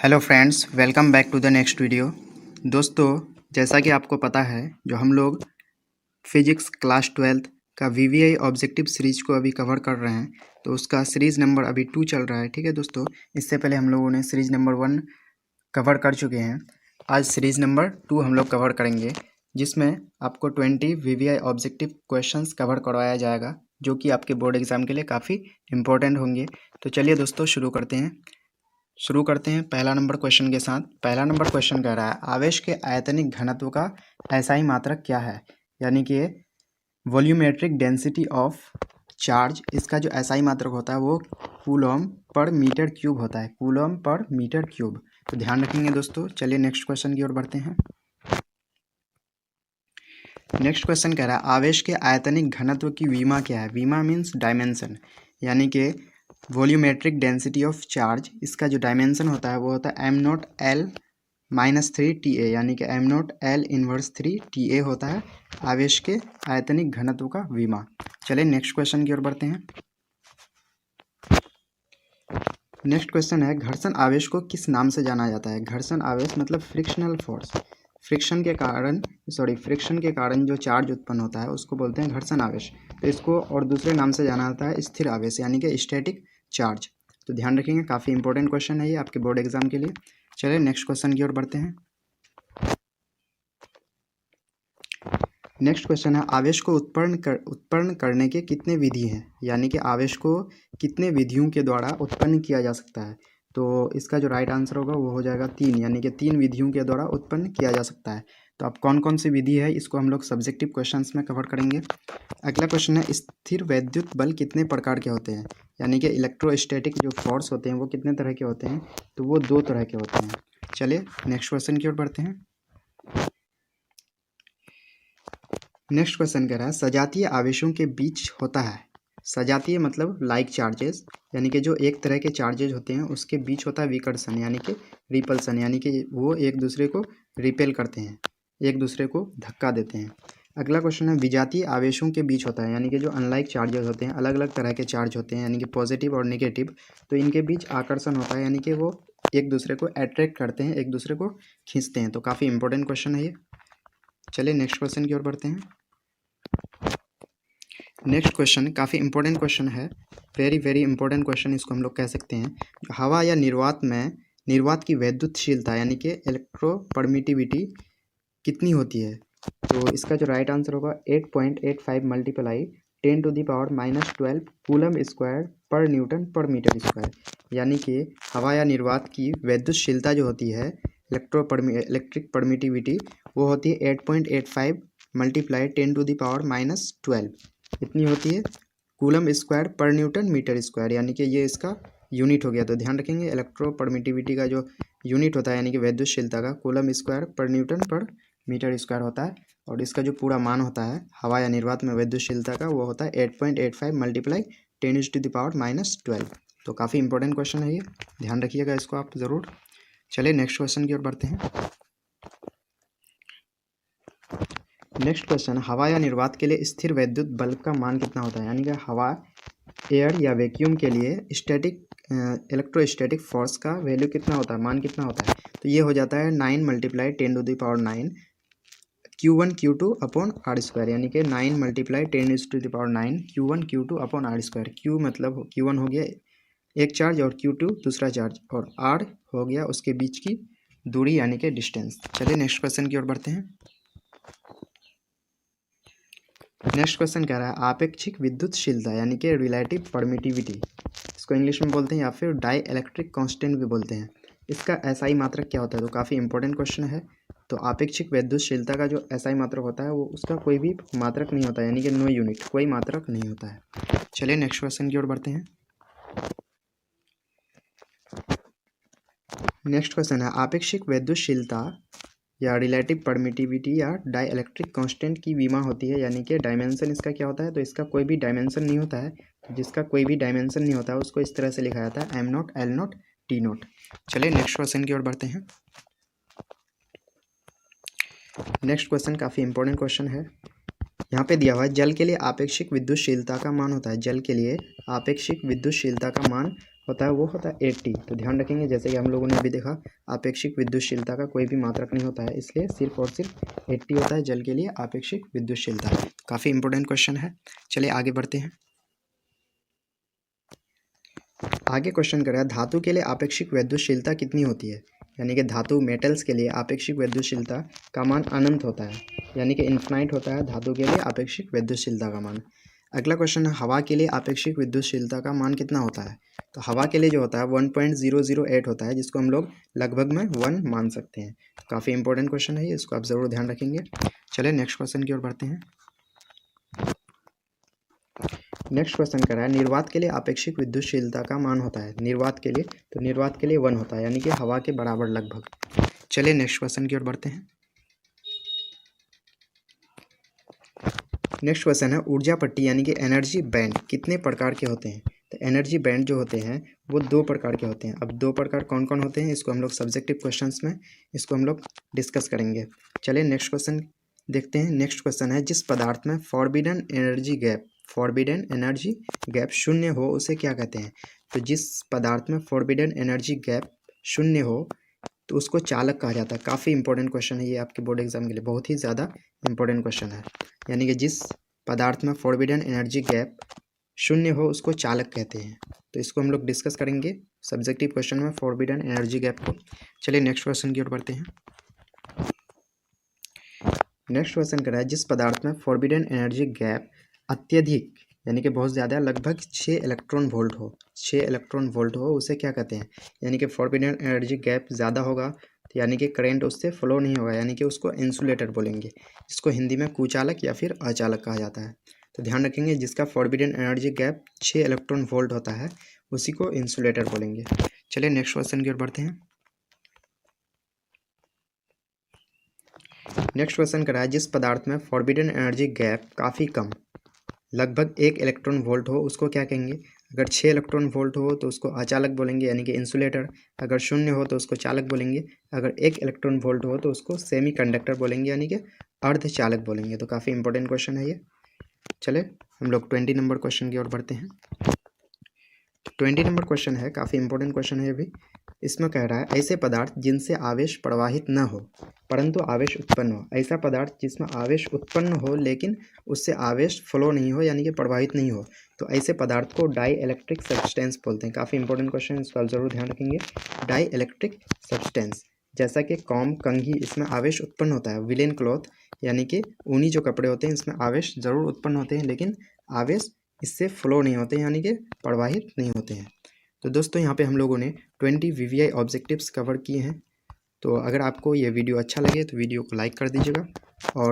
Hello friends, welcome back to the next video. दोस्तों, जैसा कि आपको पता है, जो हम लोग फिजिक्स क्लास 12th का वीवीआई ऑब्जेक्टिव सीरीज को अभी कवर कर रहे हैं, तो उसका सीरीज़ नंबर अभी 2 चल रहा है। ठीक है दोस्तों, इससे पहले हम लोगों ने सीरीज़ नंबर 1 कवर कर चुके हैं। आज सीरीज़ नंबर 2 हम लोग कवर करेंगे, जिसमें आपको 20 वीवीआई ऑब्जेक्टिव क्वेश्चंस कवर करवाया जाएगा, जो कि आपके बोर्ड एग्ज़ाम के लिए काफ़ी इम्पोर्टेंट होंगे। तो चलिए दोस्तों, शुरू करते हैं पहला नंबर क्वेश्चन के साथ। पहला नंबर क्वेश्चन कह रहा है, आवेश के आयतनिक घनत्व का एसआई मात्रक क्या है, यानी कि वॉल्यूमेट्रिक डेंसिटी ऑफ चार्ज। इसका जो एसआई मात्रक होता है वो कूलम पर मीटर क्यूब होता है, कूलम पर मीटर क्यूब। तो ध्यान रखेंगे दोस्तों। चलिए नेक्स्ट क्वेश्चन की ओर बढ़ते हैं। नेक्स्ट क्वेश्चन कह रहा है, आवेश के आयतनिक घनत्व की विमा क्या है। विमा मीन्स डायमेंशन, यानी कि वॉल्यूमेट्रिक डेंसिटी ऑफ चार्ज। इसका जो डायमेंशन होता है वो होता है m0L-3 TA, यानी कि m0L−3 TA होता है आवेश के आयतनिक घनत्व का विमा। चलिए नेक्स्ट क्वेश्चन की ओर बढ़ते हैं। नेक्स्ट क्वेश्चन है, घर्षण आवेश को किस नाम से जाना जाता है। घर्षण आवेश मतलब फ्रिक्शनल फोर्स। फ्रिक्शन के कारण जो चार्ज उत्पन्न होता है उसको बोलते हैं घर्षण आवेश। तो इसको और दूसरे नाम से जाना जाता है स्थिर आवेश, यानी कि स्टैटिक चार्ज। तो ध्यान रखेंगे, काफ़ी इंपॉर्टेंट क्वेश्चन है ये आपके बोर्ड एग्जाम के लिए। चलिए नेक्स्ट क्वेश्चन की ओर बढ़ते हैं। नेक्स्ट क्वेश्चन है, आवेश को उत्पन्न करने के कितने विधि हैं, यानी कि आवेश को कितने विधियों के द्वारा उत्पन्न किया जा सकता है। तो इसका जो राइट आंसर होगा वो हो जाएगा 3, यानी कि 3 विधियों के द्वारा उत्पन्न किया जा सकता है। तो अब कौन कौन सी विधि है इसको हम लोग सब्जेक्टिव क्वेश्चंस में कवर करेंगे। अगला क्वेश्चन है, स्थिर वैद्युत बल कितने प्रकार के होते हैं, यानी कि इलेक्ट्रोस्टैटिक जो फोर्स होते हैं वो कितने तरह के होते हैं। तो वो 2 तरह के होते हैं। चलिए नेक्स्ट क्वेश्चन की ओर बढ़ते हैं। नेक्स्ट क्वेश्चन कह रहा है, सजातीय आवेशों के बीच होता है। सजातीय मतलब लाइक चार्जेस, यानी कि जो एक तरह के चार्जेज होते हैं उसके बीच होता है विकर्षण, यानी कि रिपल्सन, यानी कि वो एक दूसरे को रिपेल करते हैं, एक दूसरे को धक्का देते हैं। अगला क्वेश्चन है, विजातीय आवेशों के बीच होता है, यानी कि जो अनलाइक चार्जेस होते हैं, अलग अलग तरह के चार्ज होते हैं, यानी कि पॉजिटिव और नेगेटिव। तो इनके बीच आकर्षण होता है, यानी कि वो एक दूसरे को अट्रैक्ट करते हैं, एक दूसरे को खींचते हैं। तो काफ़ी इंपॉर्टेंट क्वेश्चन है ये। चलिए नेक्स्ट क्वेश्चन की ओर बढ़ते हैं। नेक्स्ट क्वेश्चन काफ़ी इंपॉर्टेंट क्वेश्चन है, वेरी वेरी इंपॉर्टेंट क्वेश्चन इसको हम लोग कह सकते हैं। हवा या निर्वात की वैद्युतशीलता, यानी कि इलेक्ट्रोपरमिटिविटी कितनी होती है। तो इसका जो राइट आंसर होगा 8.85 मल्टीप्लाई 10⁻⁻12 कूलम स्क्वायर पर न्यूटन पर मीटर स्क्वायर, यानी कि हवा या निर्वात की वैद्युतशीलता जो होती है, इलेक्ट्रिक परमिटिविटी, वो होती है 8.85 मल्टीप्लाई 10⁻⁻12, इतनी होती है कूलम स्क्वायर पर न्यूटन मीटर स्क्वायर, यानी कि ये इसका यूनिट हो गया। तो ध्यान रखेंगे, इलेक्ट्रोपरमिटिविटी का जो यूनिट होता है, यानी कि वैद्युतशीलता का, कूलम स्क्वायर पर न्यूटन पर मीटर स्क्वायर होता है। और इसका जो पूरा मान होता है हवा या निर्वात में वैद्युतशीलता का, वो होता है 8.85 मल्टीप्लाई 10⁻⁻12। तो काफ़ी इंपॉर्टेंट क्वेश्चन है ये, ध्यान रखिएगा इसको आप ज़रूर। चलिए नेक्स्ट क्वेश्चन की ओर बढ़ते हैं। नेक्स्ट क्वेश्चन, हवा या निर्वात के लिए स्थिर वैद्युत बल का मान कितना होता है, यानी कि हवा, एयर या वैक्यूम के लिए इलेक्ट्रोस्टैटिक फोर्स का वैल्यू कितना होता है, मान कितना होता है। तो ये हो जाता है 9 multiply 10⁹ Q1 Q2 upon R square, यानी कि 9 multiply 10⁹ Q1 Q2 upon R square. Q मतलब Q1 हो गया एक चार्ज और Q2 दूसरा चार्ज, और R हो गया उसके बीच की दूरी, यानी कि डिस्टेंस। चलिए नेक्स्ट क्वेश्चन की ओर बढ़ते हैं। नेक्स्ट क्वेश्चन कह रहा है, आपेक्षिक विद्युतशीलता, यानी कि रिलेटिव परमिटिविटी, इसको इंग्लिश में बोलते हैं, या फिर डाई इलेक्ट्रिक कांस्टेंट भी बोलते हैं। इसका एसआई मात्रक क्या होता है। तो काफ़ी इंपॉर्टेंट क्वेश्चन है। तो आपेक्षिक विद्युतशीलता का जो एसआई मात्रक होता है वो उसका कोई भी मात्रक नहीं होता है, यानी कि नो यूनिट, कोई मात्रक नहीं होता है। चलिए नेक्स्ट क्वेश्चन की ओर बढ़ते हैं। नेक्स्ट क्वेश्चन है, आपेक्षिक विद्युतशीलता या रिलेटिव परमिटिविटी या डाई इलेक्ट्रिक कांस्टेंट की विमा होती है, यानी कि डायमेंशन इसका क्या होता है। तो इसका कोई भी डायमेंशन नहीं होता है। तो जिसका कोई भी डायमेंशन नहीं होता है उसको इस तरह से लिखा जाता है m0 L0 T0। चलिए नेक्स्ट क्वेश्चन की ओर बढ़ते हैं। नेक्स्ट क्वेश्चन काफ़ी इंपॉर्टेंट क्वेश्चन है। यहाँ पे दिया हुआ है, जल के लिए आपेक्षिक विद्युतशीलता का मान होता है, जल के लिए आपेक्षिक विद्युतशीलता का मान होता है वो होता है 80। तो ध्यान रखेंगे, जैसे कि हम लोगों ने अभी देखा आपेक्षिक विद्युतशीलता का कोई भी मात्रक नहीं होता है, इसलिए सिर्फ और सिर्फ 80 होता है जल के लिए आपेक्षिक विद्युतशीलता। काफ़ी इंपॉर्टेंट क्वेश्चन है। चलिए आगे बढ़ते हैं। आगे क्वेश्चन कर रहा है धातु के लिए आपेक्षिक विद्युतशीलता कितनी होती है। यानी कि धातु मेटल्स के लिए आपेक्षिक विद्युतशीलता का मान अनंत होता है, यानी कि इन्फिनाइट होता है धातु के लिए आपेक्षिक विद्युतशीलता का मान। अगला क्वेश्चन है हवा के लिए आपेक्षिक विद्युतशीलता का मान कितना होता है। तो हवा के लिए जो होता है 1.008 होता है, जिसको हम लोग लगभग में 1 मान सकते हैं। तो काफ़ी इंपॉर्टेंट क्वेश्चन है ये, इसको आप ज़रूर ध्यान रखेंगे। चलिए नेक्स्ट क्वेश्चन की ओर बढ़ते हैं। नेक्स्ट क्वेश्चन कर रहा है निर्वात के लिए आपेक्षिक विद्युतशीलता का मान होता है। निर्वात के लिए, तो निर्वात के लिए 1 होता है, यानी कि हवा के बराबर लगभग। चलिए नेक्स्ट क्वेश्चन की ओर बढ़ते हैं। नेक्स्ट क्वेश्चन है ऊर्जा पट्टी यानी कि एनर्जी बैंड कितने प्रकार के होते हैं। तो एनर्जी बैंड जो होते हैं वो 2 प्रकार के होते हैं। अब 2 प्रकार कौन कौन होते हैं, इसको हम लोग सब्जेक्टिव क्वेश्चंस में इसको हम लोग डिस्कस करेंगे। चलिए नेक्स्ट क्वेश्चन देखते हैं। नेक्स्ट क्वेश्चन है जिस पदार्थ में फॉरबिडन एनर्जी गैप शून्य हो उसे क्या कहते हैं। तो जिस पदार्थ में फॉरबिडन एनर्जी गैप शून्य हो तो उसको चालक कहा जाता है। काफ़ी इंपॉर्टेंट क्वेश्चन है ये, आपके बोर्ड एग्जाम के लिए बहुत ही ज़्यादा इंपॉर्टेंट क्वेश्चन है। यानी कि जिस पदार्थ में फॉरबिडन एनर्जी गैप शून्य हो उसको चालक कहते हैं। तो इसको हम लोग डिस्कस करेंगे सब्जेक्टिव क्वेश्चन में फॉरबिडन एनर्जी गैप को। चलिए नेक्स्ट क्वेश्चन की ओर बढ़ते हैं। नेक्स्ट क्वेश्चन कर रहा है जिस पदार्थ में फॉरबिडन एनर्जी गैप अत्यधिक यानी कि बहुत ज़्यादा लगभग 6 इलेक्ट्रॉन वोल्ट हो उसे क्या कहते हैं। यानी कि फॉरबिडन एनर्जी गैप ज़्यादा होगा तो यानी कि करंट उससे फ्लो नहीं होगा, यानी कि उसको इंसुलेटर बोलेंगे, जिसको हिंदी में कुचालक या फिर अचालक कहा जाता है। तो ध्यान रखेंगे जिसका forbidden energy gap 6 electron volt होता है उसी को इंसुलेटर बोलेंगे। चलिए नेक्स्ट क्वेश्चन की ओर बढ़ते हैं। नेक्स्ट क्वेश्चन कर रहा है जिस पदार्थ में फॉरबिडन एनर्जी गैप काफ़ी कम लगभग 1 इलेक्ट्रॉन वोल्ट हो उसको क्या कहेंगे। अगर 6 इलेक्ट्रॉन वोल्ट हो तो उसको अचालक बोलेंगे यानी कि इंसुलेटर। अगर शून्य हो तो उसको चालक बोलेंगे। अगर 1 इलेक्ट्रॉन वोल्ट हो तो उसको सेमी कंडक्टर बोलेंगे यानी कि अर्धचालक बोलेंगे। तो काफ़ी इंपॉर्टेंट क्वेश्चन है ये। चले हम लोग 20 नंबर क्वेश्चन की ओर बढ़ते हैं। 20 नंबर क्वेश्चन है, काफ़ी इंपॉर्टेंट क्वेश्चन है ये भी। इसमें कह रहा है ऐसे पदार्थ जिनसे आवेश प्रवाहित न हो परंतु आवेश उत्पन्न हो। ऐसा पदार्थ जिसमें आवेश उत्पन्न हो लेकिन उससे आवेश फ्लो नहीं हो यानी कि प्रवाहित नहीं हो, तो ऐसे पदार्थ को डाई इलेक्ट्रिक सब्सटेंस बोलते हैं। काफ़ी इंपॉर्टेंट क्वेश्चन है, इसको आप जरूर ध्यान रखेंगे। डाई इलेक्ट्रिक सब्सटेंस जैसा कि कॉम्ब, कंघी, इसमें आवेश उत्पन्न होता है। विलेन क्लॉथ यानी कि ऊनी जो कपड़े होते हैं इसमें आवेश ज़रूर उत्पन्न होते हैं लेकिन आवेश इससे फ्लो नहीं होते यानी कि प्रवाहित नहीं होते हैं। तो दोस्तों यहाँ पे हम लोगों ने 20 VVI ऑब्जेक्टिव्स कवर किए हैं। तो अगर आपको ये वीडियो अच्छा लगे तो वीडियो को लाइक कर दीजिएगा और